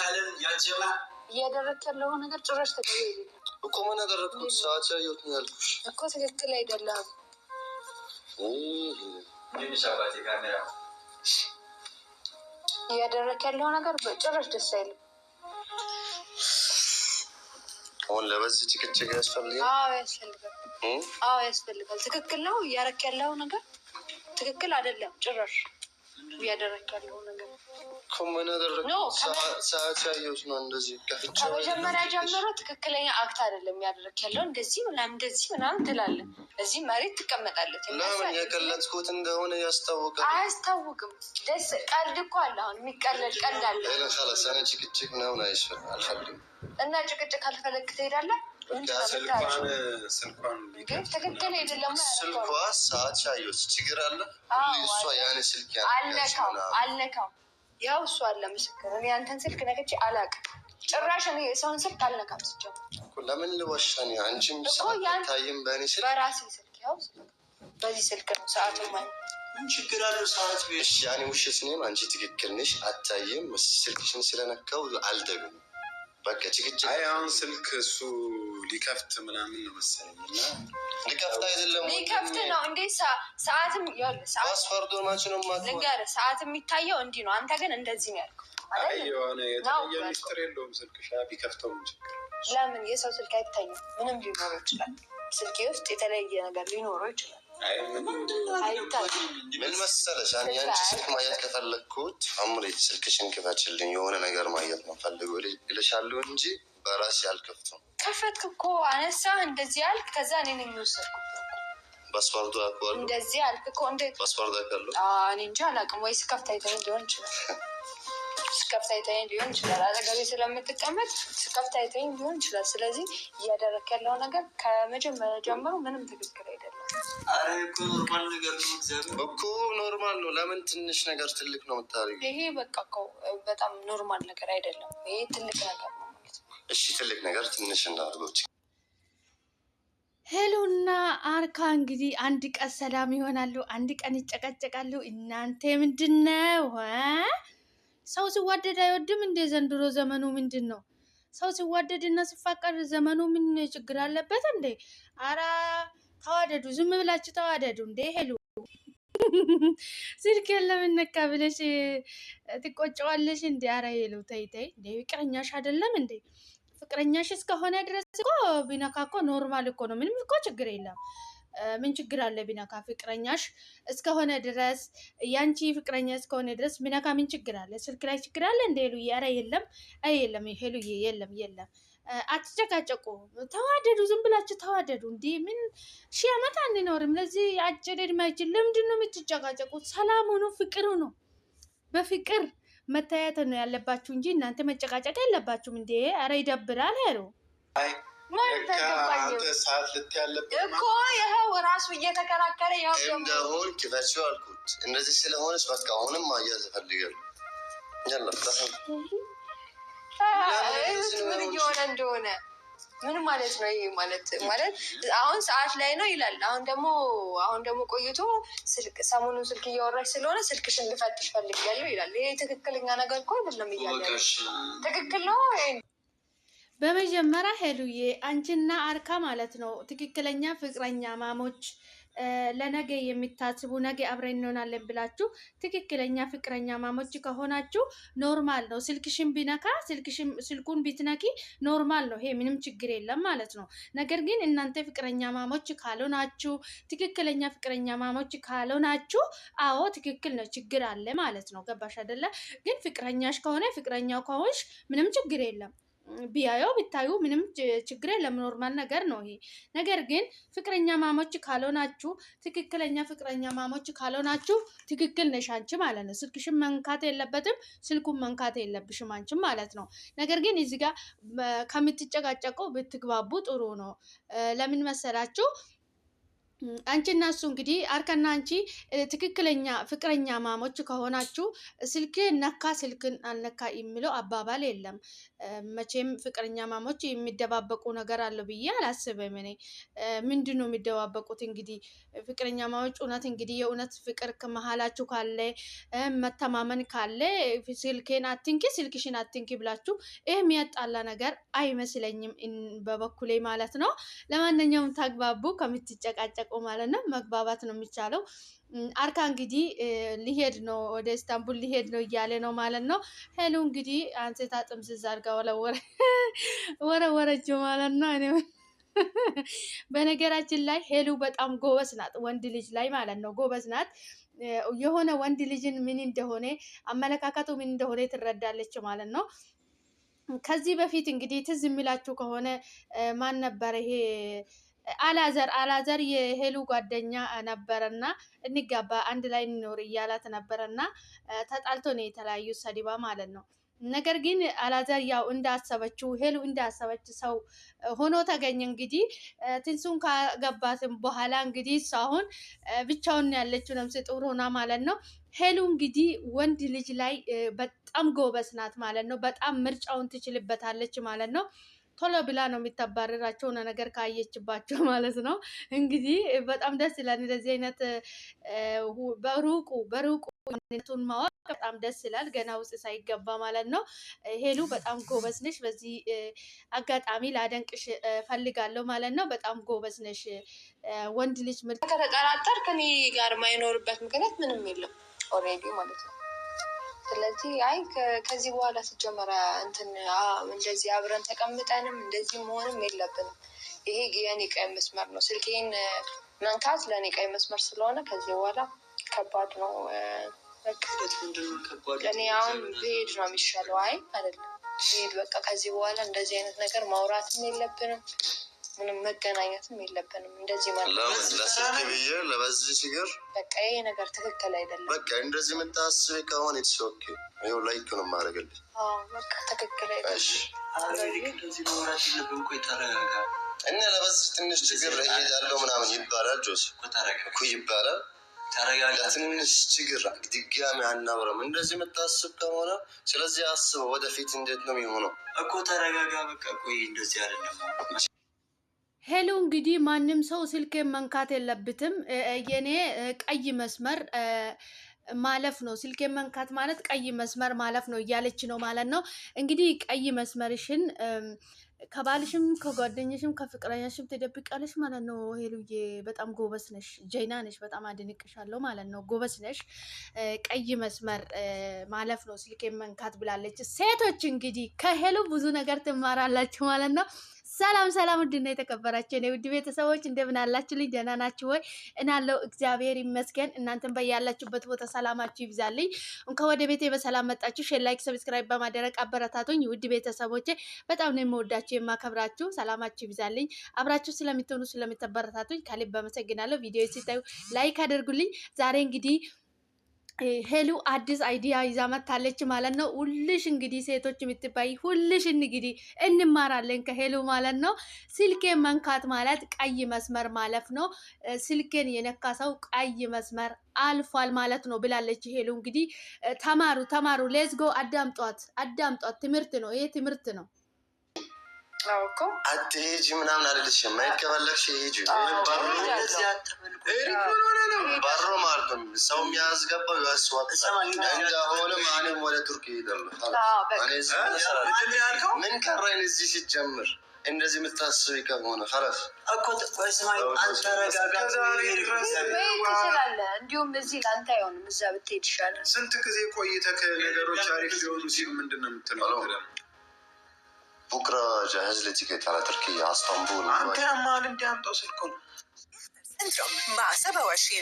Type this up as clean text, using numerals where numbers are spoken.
አይደለም እያደረክ ያለው ነገር ጭራሽ ተቀበል እኮ ምን አደረኩት? ሰዓት ያየሁት ነው ያልኩሽ እኮ ትክክል አይደለም። እያደረክ ያለው ነገር ጭራሽ ደስ አይልም። አሁን ለበዚህ ጭቅጭቅ ያስፈልጋል? አዎ ያስፈልጋል። አዎ ያስፈልጋል። ትክክል ነው እያደረክ ያለው ነገር ትክክል አይደለም ጭራሽ እያደረክ ያለው ነገር ከምን አደረኩ? ሰዓት ያየሁት ነው እንደዚህ ከመጀመሪያ ጀምሮ ትክክለኛ አክት አይደለም እያደረክ ያለው። እንደዚህ ምናምን እንደዚህ ምናምን ትላለህ፣ እዚህ መሬት ትቀመጣለህ። ለምን የቀለጥኩት እንደሆነ ያስታውቃል? አያስታውቅም። ደስ ቀልድ እኮ አለ። አሁን የሚቀለድ ቀልድ አለ። ሰላሳነ ጭቅጭቅ ምናምን አልፈልግም። እና ጭቅጭቅ ካልፈለግ ትሄዳለህ። ትክክል አይደለም። ስልኳ ሰዓት ያየሁት ችግር አለ። እሷ ያኔ ስልክ አልነካም። ያው እሱ አለ ምስክር። እኔ አንተን ስልክ ነክቼ አላውቅም ጭራሽ። እኔ የሰውን ስልክ አልነካም ሲጀምር። ለምን ልዋሻኝ? አንቺም ታይም በእኔ ስልክ በራሴ ስልክ ያው በዚህ ስልክ ነው ሰዓቱ ማለት ምን ችግር አለው? ሰዓት ቤሽ ያኔ ውሸት ነኝ። አንቺ ትክክል ነሽ። አታይም ስልክሽን ስለነካው አልደግም። በቃ ጭቅጭቅ። አይ አሁን ስልክ እሱ ሊከፍት ምናምን ነው መሰለኝ። እና ሊከፍት አይደለም ሊከፍት ነው እንዴ? ሰዓትም ፓስወርድ ማችን ነው ማለት ልንገር፣ ሰዓት የሚታየው እንዲህ ነው። አንተ ግን እንደዚህ ነው ያልከው። አይ የሆነ የተለየ ሚስጥር የለውም ስልክሽ ቢከፍተውም ችግር። ለምን የሰው ስልክ አይታይም? ምንም ሊኖረው ይችላል። ስልኬ ውስጥ የተለየ ነገር ሊኖረው ይችላል። ምን መሰለሽ፣ አንቺ ስልክ ማየት ከፈለግኩት አምሬ ስልክሽን ክፈችልኝ የሆነ ነገር ማየት ነው ፈልጎ ይልሻለሁ እንጂ በራሴ አልከፍትም። ከፈትክ እኮ አነሳ እንደዚህ አልክ። ከዛ እኔ ነኝ የወሰድኩት። ፓስወርዱ አውቀዋለሁ። እንደዚህ አልክ እኮ እንዴት ፓስወርድ አውቃለሁ? እኔ እንጂ አላውቅም። ወይ ስከፍት አይተኸኝ ሊሆን ይችላል። ስከፍት አይተኸኝ ሊሆን ይችላል። አጠገቤ ስለምትቀመጥ ስከፍት አይተኸኝ ሊሆን ይችላል። ስለዚህ እያደረክ ያለው ነገር ከመጀመሪያ ጀምሮ ምንም ትክክል አይደለም። ኖርማል ነገር ነው። እግዚአብሔር እኮ ኖርማል ነው። ለምን ትንሽ ነገር ትልቅ ነው የምታደርጊው? ይሄ በቃ እኮ በጣም ኖርማል ነገር አይደለም። ይሄ ትልቅ ነገር ነው ማለት ነው። እሺ ትልቅ ነገር ትንሽ እናድርገው። ሄሉና አርካ እንግዲህ አንድ ቀን ሰላም ይሆናሉ፣ አንድ ቀን ይጨቃጨቃሉ። እናንተ ምንድን ነው? ሰው ሲዋደድ አይወድም እንደ ዘንድሮ ዘመኑ ምንድን ነው? ሰው ሲዋደድ እና ሲፋቀር ዘመኑ ምን ችግር አለበት እንዴ? አራ ተዋደዱ፣ ዝም ብላችሁ ተዋደዱ እንዴ። ሄሉ ስልክ ለምነካ ብለሽ ትቆጨዋለሽ እንዴ? አራ ሄሉ ተይ ተይ እንዴ። ፍቅረኛሽ አይደለም እንዴ? ፍቅረኛሽ እስከሆነ ድረስ እኮ ቢነካ እኮ ኖርማል እኮ ነው። ምንም እኮ ችግር የለም። ምን ችግር አለ ቢነካ? ፍቅረኛሽ እስከሆነ ድረስ ያንቺ ፍቅረኛ እስከሆነ ድረስ ቢነካ ምን ችግር አለ? ስልክ ላይ ችግር አለ እንደ ሄሉዬ? ኧረ የለም። አይ የለም ሄሉዬ፣ የለም የለም። አትጨቃጨቁ፣ ተዋደዱ። ዝም ብላችሁ ተዋደዱ። እንዲህ ምን ሺህ ዓመት አንኖርም። ለዚህ አጭር ዕድሜያችን ለምንድን ነው የምትጨቃጨቁት? ሰላም ሆኖ ፍቅር ነው። በፍቅር መታየት ነው ያለባችሁ እንጂ እናንተ መጨቃጨቅ የለባችሁም እንዴ። ኧረ ይደብራል። ሄሉ ሰዓት ልትያለብህ እኮ ይኸው ራሱ እየተከራከረ እንደሆን ክፈችው አልኩት። እንደዚህ ስለሆነች በቃ አሁንም ማያዝ እፈልጋለሁ። ምን እየሆነ እንደሆነ ምን ማለት ነው? ይሄ ማለት አሁን ሰዓት ላይ ነው ይላል። አሁን ደግሞ ቆይቶ ሰሞኑን ስልክ እያወራች ስለሆነ ስልክሽን ልፈትሽ ፈልጊያለሁ ይላል። ይሄ ትክክለኛ ነገር እኮ አይደለም እያለ ትክክል ነው። በመጀመሪያ ሄሉዬ አንቺና አርካ ማለት ነው ትክክለኛ ፍቅረኛ ማሞች፣ ለነገ የሚታስቡ ነገ አብረን እንሆናለን ብላችሁ ትክክለኛ ፍቅረኛ ማሞች ከሆናችሁ ኖርማል ነው። ስልክሽን ቢነካ ስልኩን ቢትነኪ ኖርማል ነው። ይሄ ምንም ችግር የለም ማለት ነው። ነገር ግን እናንተ ፍቅረኛ ማሞች ካልሆናችሁ፣ ትክክለኛ ፍቅረኛ ማሞች ካልሆናችሁ፣ አዎ ትክክል ነው፣ ችግር አለ ማለት ነው። ገባሽ አይደለ? ግን ፍቅረኛሽ ከሆነ ፍቅረኛው ከሆንሽ ምንም ችግር የለም። ቢያየው ቢታዩ ምንም ችግር የለም። ኖርማል ነገር ነው ይሄ። ነገር ግን ፍቅረኛ ማሞች ካልሆናችሁ፣ ትክክለኛ ፍቅረኛ ማሞች ካልሆናችሁ፣ ትክክል ነሽ አንቺ ማለት ነው። ስልክሽን መንካት የለበትም፣ ስልኩን መንካት የለብሽም አንቺም ማለት ነው። ነገር ግን እዚህ ጋር ከምትጨቃጨቁ ብትግባቡ ጥሩ ነው። ለምን መሰላችሁ? አንቺና እሱ እንግዲህ አርከና አንቺ ትክክለኛ ፍቅረኛ ማሞች ከሆናችሁ ስልክ ነካ ስልክን አልነካ የሚለው አባባል የለም። መቼም ፍቅረኛ ማሞች የሚደባበቁ ነገር አለው ብዬ አላስብም። እኔ ምንድን ነው የሚደባበቁት? እንግዲህ ፍቅረኛ ማሞች እውነት እንግዲህ የእውነት ፍቅር ከመሀላችሁ ካለ መተማመን ካለ ስልኬን አትንኪ ስልክሽን አትንኪ ብላችሁ ይህ የሚያጣላ ነገር አይመስለኝም በበኩሌ ማለት ነው። ለማንኛውም ታግባቡ ከምትጨቃጨቁ ማለት ነው። መግባባት ነው የሚቻለው። አርካ እንግዲህ ሊሄድ ነው ወደ ኢስታንቡል ሊሄድ ነው እያለ ነው ማለት ነው። ሄሉ እንግዲህ አንስታ ጥምዝዝ አድርጋ ወረወረችው ማለት ነው። እኔ በነገራችን ላይ ሄሉ በጣም ጎበዝ ናት፣ ወንድ ልጅ ላይ ማለት ነው ጎበዝ ናት። የሆነ ወንድ ልጅን ምን እንደሆነ አመለካከቱ ምን እንደሆነ ትረዳለች ማለት ነው። ከዚህ በፊት እንግዲህ ትዝ የሚላችሁ ከሆነ ማን ነበር ይሄ አላዘር የሄሉ ጓደኛ ነበረና እንጋባ አንድ ላይ እንኖር እያላት ነበረና ተጣልቶ ነው የተለያዩ ሰዲባ ማለት ነው። ነገር ግን አላዘር ያው እንዳሰበችው ሄሉ እንዳሰበች ሰው ሆኖ ተገኘ። እንግዲህ ትንሱን ካገባትም በኋላ እንግዲህ እሱ አሁን ብቻውን ያለችው ነፍሰ ጡር ሆና ማለት ነው። ሄሉ እንግዲህ ወንድ ልጅ ላይ በጣም ጎበዝ ናት ማለት ነው። በጣም ምርጫውን ትችልበታለች ማለት ነው። ቶሎ ብላ ነው የሚታባረራቸው ሆነ ነገር ካየችባቸው ማለት ነው። እንግዲህ በጣም ደስ ይላል እንደዚህ አይነት በሩቁ ቱን ማወቅ በጣም ደስ ይላል፣ ገና ውስጥ ሳይገባ ማለት ነው። ሄሉ በጣም ጎበዝ ነሽ፣ በዚህ አጋጣሚ ላደንቅሽ ፈልጋለሁ ማለት ነው። በጣም ጎበዝ ነሽ። ወንድ ልጅ ከተጠራጠር ከኔ ጋር ማይኖርበት ምክንያት ምንም የለም ኦልሬዲ ማለት ነው። ስለዚህ አይ ከዚህ በኋላ ሲጀመረ እንደዚህ አብረን ተቀምጠንም እንደዚህ መሆንም የለብንም። ይሄ የኔ ቀይ መስመር ነው። ስልኬን መንካት ለእኔ ቀይ መስመር ስለሆነ ከዚህ በኋላ ከባድ ነው። እኔ አሁን ብሄድ ነው የሚሻለው። አይ አይደለም ብሄድ በቃ ከዚህ በኋላ እንደዚህ አይነት ነገር ማውራትም የለብንም፣ ምንም መገናኘትም የለብንም። እንደዚህ ማለት ለስልክ ብዬ ለበዚህ ችግር በቃ ይሄ ነገር ትክክል አይደለም። በቃ እንደዚህ የምታስብ ከሆነ የተሰወክ ይኸው ላይክ ነው ማድረግልህ። በቃ ትክክል አይደለም። እና ለበዚህ ትንሽ ችግር እሄዳለሁ ምናምን ይባላል። ጆስ እኮ ይባላል። ለትንሽ ችግር ድጋሚ አናብረም እንደዚህ የምታስብ ከሆነ ስለዚህ አስበው ወደፊት እንዴት ነው የሚሆነው እኮ። ተረጋጋ በቃ። ቆይ እንደዚህ አይደለም። ሄሉ እንግዲህ ማንም ሰው ስልኬን መንካት የለበትም፣ የኔ ቀይ መስመር ማለፍ ነው። ስልኬን መንካት ማለት ቀይ መስመር ማለፍ ነው እያለች ነው ማለት ነው። እንግዲህ ቀይ መስመርሽን ከባልሽም ከጓደኛሽም ከፍቅረኛሽም ትደብቃለሽ ማለት ነው። ሄሉዬ በጣም ጎበዝ ነሽ፣ ጀይና ነሽ፣ በጣም አድንቅሻለሁ ማለት ነው። ጎበዝ ነሽ። ቀይ መስመር ማለፍ ነው ስልኬን መንካት ብላለች። ሴቶች እንግዲህ ከሄሉ ብዙ ነገር ትማራላችሁ ማለት ነው። ሰላም ውድና የተከበራችሁ የኔ ውድ ቤተሰቦች እንደምን አላችሁልኝ? ደህና ናችሁ ወይ? እናለው እግዚአብሔር ይመስገን። እናንተም በያላችሁበት ቦታ ሰላማችሁ ይብዛልኝ። እንኳን ወደ ቤቴ በሰላም መጣችሁ። ሼር፣ ላይክ፣ ሰብስክራይብ በማድረግ አበረታቱኝ። ውድ ቤተሰቦቼ በጣም ነው የምወዳችሁ የማከብራችሁ። ሰላማችሁ ይብዛልኝ። አብራችሁ ስለምትሆኑ ስለምትበረታቱኝ ከልብ አመሰግናለሁ። ቪዲዮ ሲታዩ ላይክ አድርጉልኝ። ዛሬ እንግዲህ ሄሉ አዲስ አይዲያ ይዛ መታለች ማለት ነው። ሁልሽ እንግዲህ ሴቶች የምትባይ ሁልሽ እንግዲህ እንማራለን ከሄሉ ማለት ነው። ስልኬን መንካት ማለት ቀይ መስመር ማለፍ ነው። ስልኬን የነካ ሰው ቀይ መስመር አልፏል ማለት ነው ብላለች ሄሉ። እንግዲህ ተማሩ ሌዝጎ አዳምጧት። ትምህርት ነው ይሄ፣ ትምህርት ነው። አትሄጂ ምናምን አልልሽም። ማየት ከፈለግሽ ሂጂ። ባሮ ማለት ነው ሰው የሚያስገባው ያስዋጥ እንደሆነ ማንም ወደ ቱርክ ይሄዳሉ። ምን ቀረን እዚህ ሲጀምር እንደዚህ የምታስብ ከሆነ ኸላስ እኮ ትችላለህ። እንዲሁም እዚህ ለአንተ አይሆንም፣ እዛ ብትሄድ ይሻላል። ስንት ጊዜ ቆይተህ ነገሮች አሪፍ ሊሆኑ ሲሉ ምንድን ነው የምትለው? بكرة جهز لي تيكت على تركيا على اسطنبول. انت عمال انت عم توصل كل مع 27